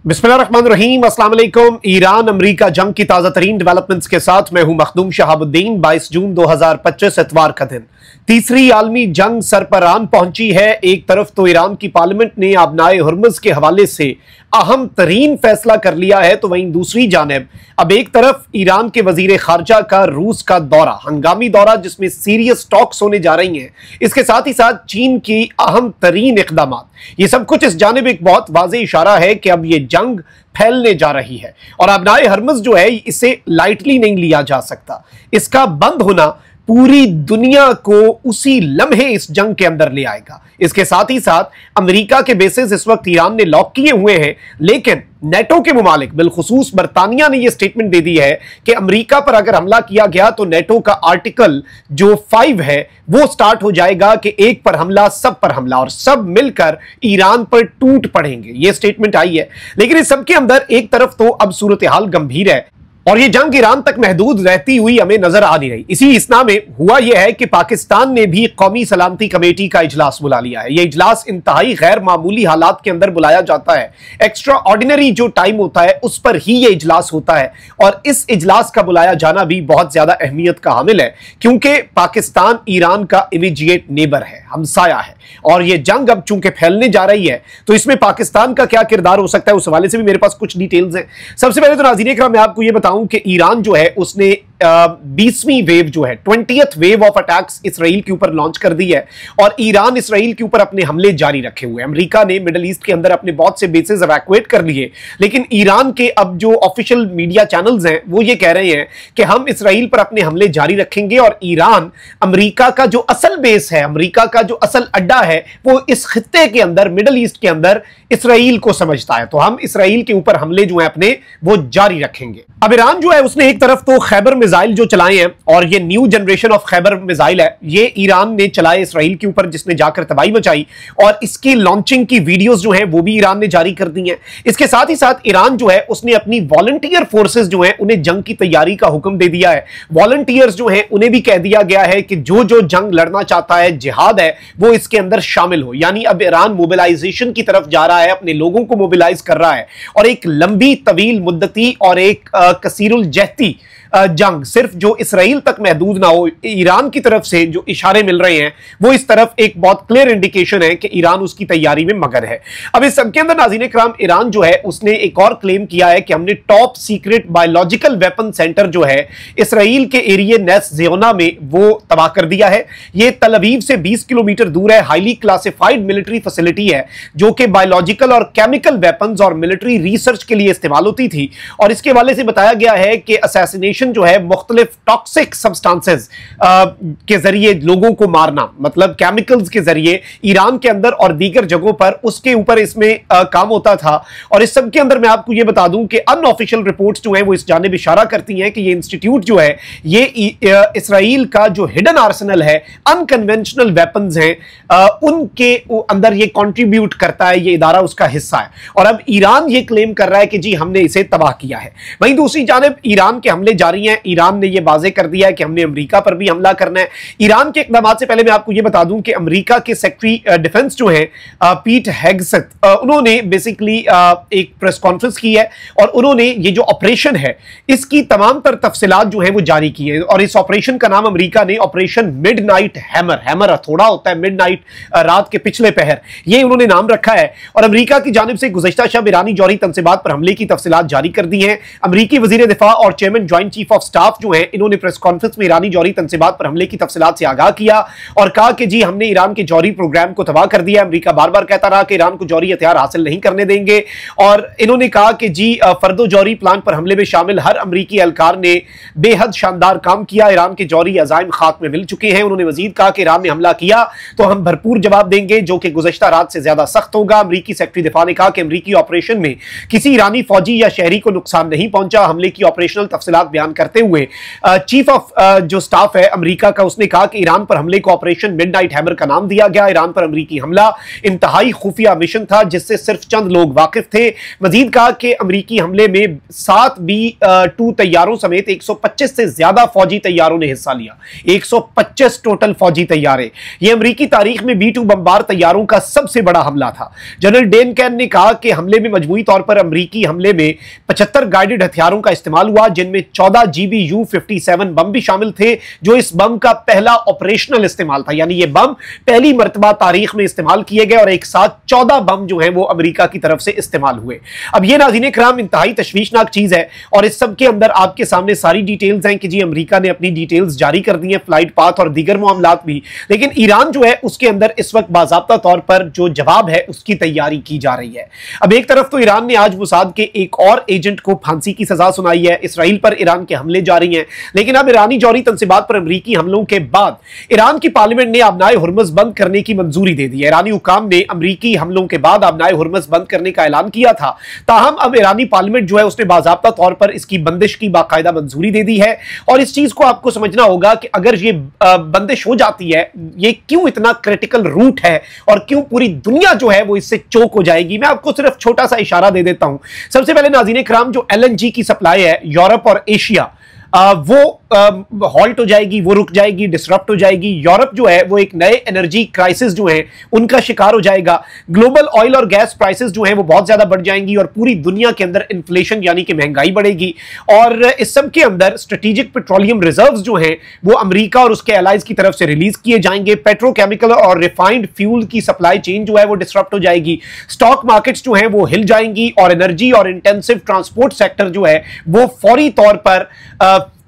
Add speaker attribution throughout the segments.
Speaker 1: बिस्मिल्लाहिर्रहमानिर्रहीम, अस्सलाम वालेकुम। ईरान अमेरिका जंग की ताज़ा तरीन डेवलपमेंट्स के साथ मैं हूं मखदूम शहाबुद्दीन। 22 जून 2025 इतवार का दिन। तीसरी आलमी जंग सरपरान पहुंची है। एक तरफ तो ईरान की पार्लियामेंट ने आबनाए हुर्मुज़ के हवाले से अहम तरीन फैसला कर लिया है, तो वहीं दूसरी जानिब अब एक तरफ ईरान के वजीर खारजा का रूस का दौरा, हंगामी दौरा जिसमें सीरियस टॉक्स होने जा रही हैं, इसके साथ ही साथ चीन की अहम तरीन इक़दामात, ये सब कुछ इस जानिब एक बहुत वाज़ेह इशारा है कि अब ये जंग फैलने जा रही है और आबनाए हुर्मुज़ जो है इसे लाइटली नहीं लिया जा सकता। इसका बंद होना पूरी दुनिया को उसी लम्हे इस जंग के अंदर ले आएगा। इसके साथ ही साथ अमेरिका के बेसिस इस वक्त ईरान ने लॉक किए हुए हैं, लेकिन नेटो के मुमालिक बिलखुसूस बरतानिया ने यह स्टेटमेंट दे दी है कि अमेरिका पर अगर हमला किया गया तो नेटो का आर्टिकल जो 5 है वो स्टार्ट हो जाएगा कि एक पर हमला सब पर हमला और सब मिलकर ईरान पर टूट पड़ेंगे। यह स्टेटमेंट आई है, लेकिन इस सब के अंदर एक तरफ तो अब सूरत हाल गंभीर है और ये जंग ईरान तक महदूद रहती हुई हमें नजर आ नहीं रही। इसी इसना में हुआ यह है कि पाकिस्तान ने भी कौमी सलामती कमेटी का इजलास बुला लिया है। यह इजलास इंतहाई गैर मामूली हालात के अंदर बुलाया जाता है। एक्स्ट्रा ऑर्डिनरी जो टाइम होता है उस पर ही यह इजलास होता है और इस इजलास का बुलाया जाना भी बहुत ज्यादा अहमियत का हामिल है, क्योंकि पाकिस्तान ईरान का इमीडिएट नेबर है, हमसाया है और यह जंग अब चूंकि फैलने जा रही है तो इसमें पाकिस्तान का क्या किरदार हो सकता है, उस हवाले से भी मेरे पास कुछ डिटेल्स हैं। सबसे पहले तो नाज़रीन इकराम मैं आपको यह बताऊं कि ईरान जो है उसने 20वीं वेव जो है 20th wave of attacks Israel के ऊपर लॉन्च कर दी है और ईरान इसराइल के ऊपर अपने हमले जारी रखे हुए हैं। अमेरिका ने मिडिल ईस्ट के अंदर अपने बहुत से बेसेस इवैक्यूएट कर लिए, लेकिन ईरान के अब जो ऑफिशियल मीडिया चैनल्स हैं वो ये कह रहे हैं कि हम इसराइल पर अपने हमले जारी रखेंगे और ईरान अमेरिका का जो असल बेस है, अमेरिका का जो असल अड्डा है, वो इस खित्ते के अंदर मिडिल ईस्ट के अंदर इसराइल को समझता है, तो हम इसराइल के ऊपर हमले जो है अपने वो जारी रखेंगे। अब ईरान जो है उसने एक तरफ तो खैबर मिसाइल जो चलाए हैं और ये new generation of Khyber missile है, ये ईरान ने चलाए इसराइल के ऊपर, जिसने जाकर तबाही मचाई और इसकी लॉन्चिंग की वीडियोस जो हैं वो भी ईरान ने जारी कर दी हैं। इसके साथ ही साथ ईरान जो है उसने अपनी वॉलंटियर फोर्सेस जो हैं उन्हें जंग की तैयारी का हुक्म दे दिया है। वॉलंटियर्स जो हैं उन्हें भी कह दिया गया है कि जो जो जंग लड़ना चाहता है, जिहाद है, वो इसके अंदर शामिल हो। यानी अब ईरान मोबिलाइजेशन की तरफ जा रहा है, अपने लोगों को मोबिलाइज कर रहा है और एक लंबी तवील मुद्दती और एक कसीरुल जहती जंग सिर्फ जो इसराइल तक महदूद ना हो, ईरान की तरफ से जो इशारे मिल रहे हैं वो इस तरफ एक बहुत क्लियर इंडिकेशन है कि ईरान उसकी तैयारी में मगन है। अब इस सबके अंदर नाज़रीन इकराम ईरान जो है उसने एक और क्लेम किया है कि हमने top secret biological weapon centre जो है इसराइल के एरिया नेस ज़ियोना में वो तबाह कर दिया है। ये तल अवीव से 20 किलोमीटर दूर है। हाईली क्लासिफाइड मिलिट्री फैसिलिटी है जो कि बायोलॉजिकल और केमिकल वेपन्स और मिलिट्री रिसर्च के लिए इस्तेमाल होती थी और इसके हवाले से बताया गया है कि असैसिनेशन जो है मुख्तलिफ टॉक्सिक सब्सटेंसेस के जरिए लोगों को मारना, मतलब केमिकल्स के जरिए ईरान के अंदर और दीगर जगहों पर, उसके ऊपर इसमें काम होता था। और इस सब के अंदर मैं आपको यह बता दूं कि अनऑफिशियल रिपोर्ट्स जो हैं वो इस जानिब इशारा करती हैं कि ये इंस्टीट्यूट जो है ये इसराइल का जो हिडन आर्सेनल है, अनकन्वेंशनल वेपन्स हैं, उनके अंदर ये कंट्रीब्यूट करता है, ये इदारा उसका हिस्सा है और अब ईरान ये क्लेम कर रहा है कि जी हमने इसे तबाह किया है। वहीं दूसरी जानिब ईरान के हमले जारी हैं। ईरान ने यह वाज़ेह कर दिया है कि हमने अमेरिका पर भी हमला करना है। ईरान के इक़दाम से पहले मैं आपको यह बता दूं कि अमेरिका के सेक्रेटरी डिफेंस जो हैं पीट हेगसेथ, उन्होंने बेसिकली एक प्रेस कॉन्फ्रेंस की है और उन्होंने ये जो ऑपरेशन है इसकी तमाम तर तफसीलात जो है वो जारी की है और इस ऑपरेशन का नाम अमेरिका ने ऑपरेशन मिडनाइट हैमर, हैमर हथौड़ा होता है, मिडनाइट रात के पिछले पहर, ये उन्होंने नाम रखा है। और अमेरिका की जानिब से गुज़श्ता शब ईरानी जौहरी तनसीबात पर हमले की तफसीलात जारी कर दी हैं। अमेरिकी वज़ीर दिफा और chairman joint chief of staff जो है इन्होंने प्रेस कॉन्फ्रेंस में ईरानी जौहरी तनसीबात पर हमले की तफसीलात से आगाह किया और कहा कि जी हमने ईरान के जौहरी प्रोग्राम को तबाह कर दिया। अमेरिका बार बार कहता रहा कि ईरान को जौहरी हथियार हासिल नहीं करने देंगे और इन्होंने कहा कि जी फर्दो जौहरी प्लान पर हमले में शामिल हर अमरीकी एहलकार ने बेहद शानदार काम किया। ईरान के जौहरी अज़ाइम खाक में मिल चुके हैं। उन्होंने मजीद कहा कि ईरान ने हमला किया तो हम भरपूर जवाब देंगे जो कि गुज़श्ता रात से ज्यादा सख्त होगा। अमरीकी सेक्रेटरी दिफा ने कहा कि अमरीकी ऑपरेशन में किसी ईरानी फौजी या शहरी को नुकसान नहीं पहुंचा। हमले की ऑपरेशनल तफसीलात बयान बयान करते हुए चीफ ऑफ जो स्टाफ है अमेरिका का, उसने कहा कि ईरान पर हमले को ऑपरेशन मिडनाइट हैमर का नाम दिया गया। ईरान पर अमेरिकी हमला इंतहाई खुफिया मिशन था जिससे सिर्फ चंद लोग वाकिफ थे। मजीद कहा कि अमेरिकी हमले में 7 B-2 तैयारों समेत 125 से ज्यादा फौजी तैयारों ने हिस्सा लिया। 125 टोटल फौजी तैयारे। यह अमेरिकी तारीख में B-2 बमबार तैयारों का सबसे बड़ा हमला था। जनरल डेन कैन ने कहा कि हमले में मजमूई तौर पर अमेरिकी हमले में 75 गाइडेड हथियारों का इस्तेमाल हुआ, जिनमें 14 GBU-57 बम भी शामिल थे, जो इस बम का पहला ऑपरेशनल इस्तेमाल था। यानी यह बम पहली मर्तबा तारीख में इस्तेमाल किए गए और एक साथ 14 बम जो है वो अमेरिका की तरफ से इस्तेमाल हुए। अब यह नाज़रीन किराम इंतहाई तशवीशनाक चीज है और इस सब के अंदर आपके सामने सारी डिटेल्स हैं कि जी अमेरिका ने अपनी डिटेल्स जारी कर दी हैं, फ्लाइट पाथ और दीगर मामलात भी। लेकिन ईरान जो है उसके अंदर इस वक्त बाज़ाब्ता तौर पर जो जवाब है उसकी तैयारी की जा रही है। अब एक तरफ तो ईरान ने आज मुसाद के एक और एजेंट को फांसी की सजा सुनाई है। इसराइल पर ईरान के हमले जारी हैं, लेकिन अब ईरानी जौहरी तंसीबात पर अमेरिकी हमलों के बाद ईरान की पार्लियामेंट ने आबनाए हुर्मुज़ बंद करने की मंजूरी दे दी है। ईरानी हुकाम ने अमेरिकी हमलों के बाद आबनाए हुर्मुज़ बंद करने का ऐलान किया था, ताहम अब ईरानी पार्लियामेंट जो है उसने बाज़ाब्ता तौर पर इसकी बंदिश की बाकायदा मंजूरी दे दी है। और इस चीज को आपको समझना होगा कि अगर ये बंदिश हो जाती है, ये क्यों इतना क्रिटिकल रूट है और क्यों पूरी दुनिया जो है वो इससे चोक हो जाएगी। मैं आपको सिर्फ छोटा सा इशारा दे देता हूं। सबसे पहले नाज़रीन किराम, जो LNG की सप्लाई है यूरोप और एशिया, वो हॉल्ट हो जाएगी, वो रुक जाएगी, डिसरप्ट हो जाएगी। यूरोप जो है वो एक नए एनर्जी क्राइसिस जो है उनका शिकार हो जाएगा। ग्लोबल ऑयल और गैस प्राइसेस जो है वो बहुत ज्यादा बढ़ जाएंगी और पूरी दुनिया के अंदर इन्फ्लेशन यानी कि महंगाई बढ़ेगी। और इस सब के अंदर स्ट्रेटेजिक पेट्रोलियम रिजर्व्स जो हैं वो अमेरिका और उसके एलाइज की तरफ से रिलीज किए जाएंगे। पेट्रोकेमिकल और रिफाइंड फ्यूल की सप्लाई चेन जो है वो डिसरप्ट हो जाएगी। स्टॉक मार्केट्स जो है वो हिल जाएंगी और एनर्जी और इंटेंसिव ट्रांसपोर्ट सेक्टर जो है वो फौरी तौर पर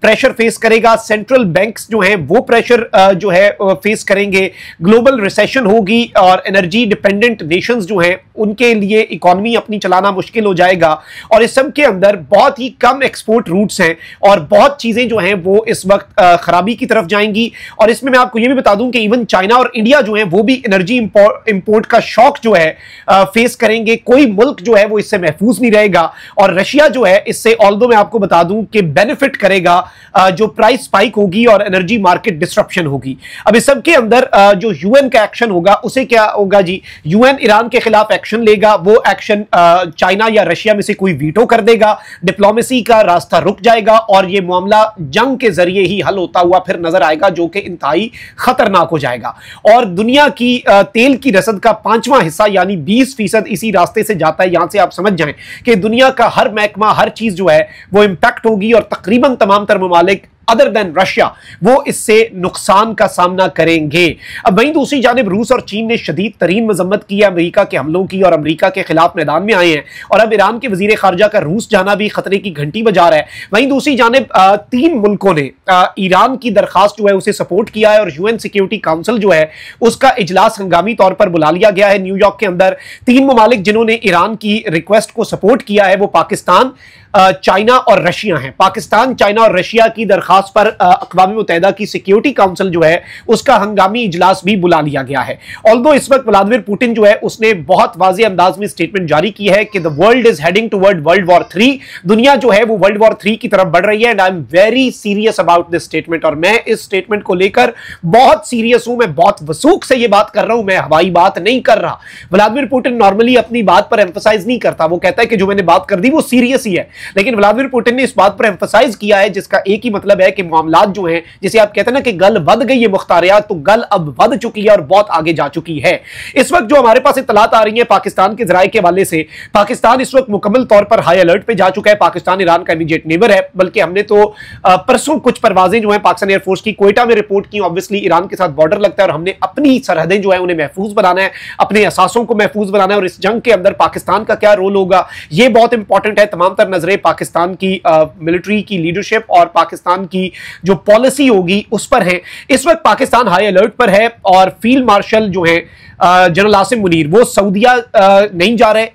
Speaker 1: प्रेशर फेस करेगा। सेंट्रल बैंक्स जो हैं वो प्रेशर जो है फेस करेंगे। ग्लोबल रिसेशन होगी और एनर्जी डिपेंडेंट नेशंस जो हैं उनके लिए इकोनॉमी अपनी चलाना मुश्किल हो जाएगा। और इस सब के अंदर बहुत ही कम एक्सपोर्ट रूट्स हैं और बहुत चीजें जो हैं वो इस वक्त खराबी की तरफ जाएंगी। और इसमें मैं आपको ये भी बता दूं कि इवन चाइना और इंडिया जो है वो भी एनर्जी इंपोर्ट का शॉक जो है फेस करेंगे। कोई मुल्क जो है वो इससे महफूज नहीं रहेगा। और रशिया जो है इससे ऑल्दो मैं आपको बता दूं कि बेनिफिट करेगा जो प्राइस स्पाइक होगी और एनर्जी मार्केट डिस्ट्रप्शन होगी। अब इस सब के अंदर जो यूएन का एक्शन होगा उसे क्या होगा जी, यूएन ईरान के खिलाफ एक्शन लेगा। वो एक्शन चाइना या रशिया में से कोई वीटो कर देगा, डिप्लोमेसी का रास्ता रुक जाएगा और यह मामला जंग के जरिए ही हल होता हुआ फिर नजर आएगा, जो कि इंतहाई खतरनाक हो जाएगा। और दुनिया की तेल की रसद का 5वां हिस्सा यानी 20% इसी रास्ते से जाता है। यहां से आप समझ जाएं कि दुनिया का हर महकमा, हर चीज जो है वो इंपैक्ट होगी और तकरीबन तमाम तर ममालिक अदर देन रशिया वो इससे नुकसान का सामना करेंगे। अब वहीं दूसरी जानिब रूस और चीन ने शदीद तरीन मजम्मत की है अमेरिका के हमलों की और अमेरिका के खिलाफ मैदान में आए हैं। और अब ईरान के वजीर खारजा का रूस जाना भी खतरे की घंटी बजा रहा है। वहीं दूसरी जानिब 3 मुल्कों ने ईरान की दरखास्त जो है उसे सपोर्ट किया है और यूएन सिक्योरिटी काउंसिल जो है उसका इजलास हंगामी तौर पर बुला लिया गया है न्यूयॉर्क के अंदर। 3 ममालिक जिन्होंने ईरान की रिक्वेस्ट को सपोर्ट किया है वो पाकिस्तान, चाइना और रशिया हैं। पाकिस्तान, चाइना और रशिया की दरखास्त पर अक़वाम मुत्तहिदा की सिक्योरिटी काउंसिल जो है उसका हंगामी इजलास भी बुला लिया गया है। ऑल्दो इस वक्त व्लादिमीर पुतिन जो है उसने बहुत वाज़ेह अंदाज में स्टेटमेंट जारी की है कि the world is heading toward world war 3। दुनिया जो है वो वर्ल्ड वॉर 3 की तरफ बढ़ रही है and I am very serious about this statement. और मैं इस स्टेटमेंट को लेकर बहुत सीरियस हूं, मैं बहुत वसूख से ये बात कर रहा हूं, मैं हवाई बात नहीं कर रहा। व्लादिमीर पुतिन नॉर्मली अपनी बात पर एम्फसाइज नहीं करता, वो कहता है कि जो मैंने बात कर दी वो सीरियस ही है। लेकिन व्लादिमीर पुतिन ने इस बात पर एम्फसाइज किया है जिसका एक ही मतलब है कि मामलात जो हैं, जिसे आप कहते हैं ना कि गल वध गई है मुख्तारियात, तो गल अब वध चुकी है और बहुत आगे जा चुकी है। इस वक्त जो हमारे पास इत्तलात आ रही है पाकिस्तान के जराये के हवाले से, पाकिस्तान इस वक्त मुकम्मल तौर पर हाई अलर्ट पे जा चुका है। पाकिस्तान ईरान का इमीडिएट नेबर है, बल्कि हमने तो परसों कुछ परवाजें जो है पाकिस्तान एयरफोर्स की क्वेटा में रिपोर्ट की। ऑब्वियसली ईरान के साथ बॉर्डर लगता है और हमने अपनी सरहदें जो है उन्हें महफूज बनाना है, अपने असासों को महफूज बनाना है। और इस जंग के अंदर पाकिस्तान का क्या रोल होगा ये बहुत इंपॉर्टेंट है। तमाम तर नजरें पाकिस्तान की मिलिट्री की लीडरशिप और पाकिस्तान की जो पॉलिसी होगी उस पर है। इस वक्त पाकिस्तान हाई अलर्ट पर है और फील्ड मार्शल जो है जनरल आसिम मुनीर वो सऊदिया नहीं जा रहे,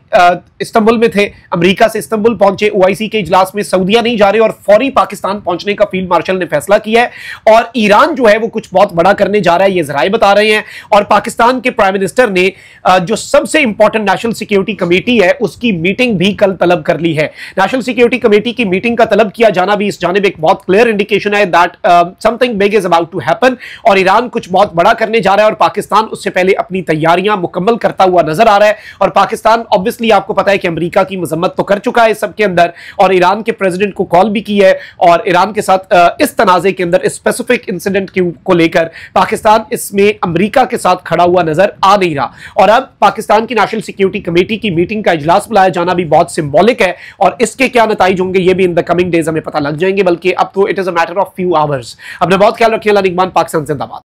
Speaker 1: इस्तांबुल में थे, अमेरिका से इस्तांबुल पहुंचे ओआईसी के इजलास में, सऊदिया नहीं जा रहे और फौरी पाकिस्तान पहुंचने का फील्ड मार्शल ने फैसला किया है। और ईरान जो है वो कुछ बहुत बड़ा करने जा रहा है, ये जराए बता रहे हैं। और पाकिस्तान के प्राइम मिनिस्टर ने जो सबसे इंपॉर्टेंट नेशनल सिक्योरिटी कमेटी है उसकी मीटिंग भी कल तलब कर ली है। नेशनल सिक्योरिटी कमेटी की मीटिंग का तलब किया जाना भी इस जानिब एक बहुत क्लियर इंडिकेशन है that something big is about to happen और ईरान कुछ बहुत बड़ा करने जा रहा है और पाकिस्तान उससे पहले अपनी तैयारियां मुकम्मल करता हुआ नजर आ रहा है। और पाकिस्तान ऑब्वियसली आपको पता है कि अमेरिका की मजम्मत तो कर चुका है इस सब के अंदर और ईरान के प्रेसिडेंट को कॉल भी की है और ईरान के साथ इस तनाजे के अंदर स्पेसिफिक इंसिडेंट को लेकर पाकिस्तान इसमें अमेरिका के साथ खड़ा हुआ नजर आ नहीं रहा। और अब पाकिस्तान की नेशनल सिक्योरिटी कमेटी की मीटिंग का इजलास बुलाया जाना भी बहुत सिंबॉलिक है और इसके क्या नतीजे होंगे ये भी इन द कमिंग डेज हमें पता लग जाएंगे, बल्कि अब तो it is a matter of few hours. अपने बहुत ख्याल रखिए। अल्लाह निगहबान। पाकिस्तान जिंदाबाद।